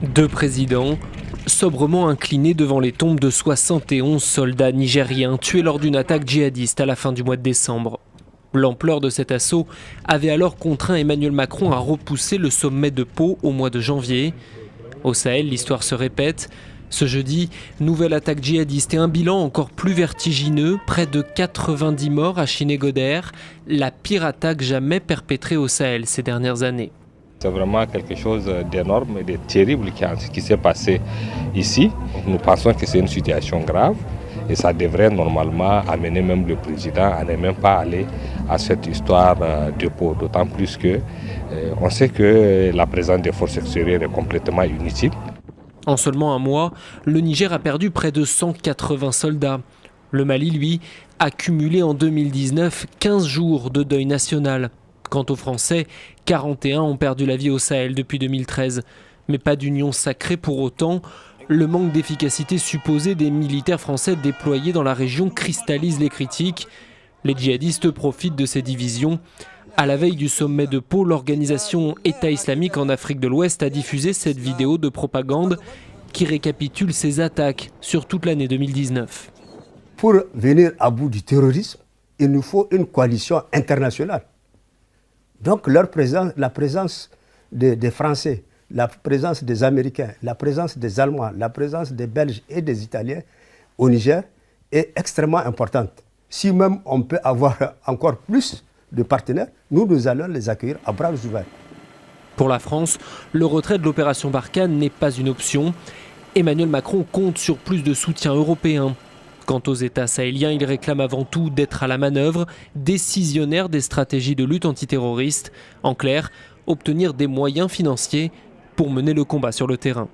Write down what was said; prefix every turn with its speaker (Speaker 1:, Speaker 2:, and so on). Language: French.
Speaker 1: Deux présidents sobrement inclinés devant les tombes de 71 soldats nigériens tués lors d'une attaque djihadiste à la fin du mois de décembre. L'ampleur de cet assaut avait alors contraint Emmanuel Macron à repousser le sommet de Pau au mois de janvier. Au Sahel, l'histoire se répète. Ce jeudi, nouvelle attaque djihadiste et un bilan encore plus vertigineux, près de 90 morts à Chinégoder, la pire attaque jamais perpétrée au Sahel ces dernières années.
Speaker 2: C'est vraiment quelque chose d'énorme et de terrible qui s'est passé ici. Nous pensons que c'est une situation grave et ça devrait normalement amener même le président à ne même pas aller à cette histoire de Pau. D'autant plus qu'on sait que la présence des forces extérieures est complètement inutile.
Speaker 1: En seulement un mois, le Niger a perdu près de 180 soldats. Le Mali, lui, a cumulé en 2019 15 jours de deuil national. Quant aux Français, 41 ont perdu la vie au Sahel depuis 2013. Mais pas d'union sacrée pour autant. Le manque d'efficacité supposé des militaires français déployés dans la région cristallise les critiques. Les djihadistes profitent de ces divisions. À la veille du sommet de Pau, l'organisation État islamique en Afrique de l'Ouest a diffusé cette vidéo de propagande qui récapitule ses attaques sur toute l'année 2019.
Speaker 3: Pour venir à bout du terrorisme, il nous faut une coalition internationale. Donc la présence des Français, la présence des Américains, la présence des Allemands, la présence des Belges et des Italiens au Niger est extrêmement importante. Si même on peut avoir encore plus de partenaires, nous allons les accueillir à bras ouverts.
Speaker 1: Pour la France, le retrait de l'opération Barkhane n'est pas une option. Emmanuel Macron compte sur plus de soutien européen. Quant aux États sahéliens, il réclame avant tout d'être à la manœuvre, décisionnaire des stratégies de lutte antiterroriste. En clair, obtenir des moyens financiers pour mener le combat sur le terrain.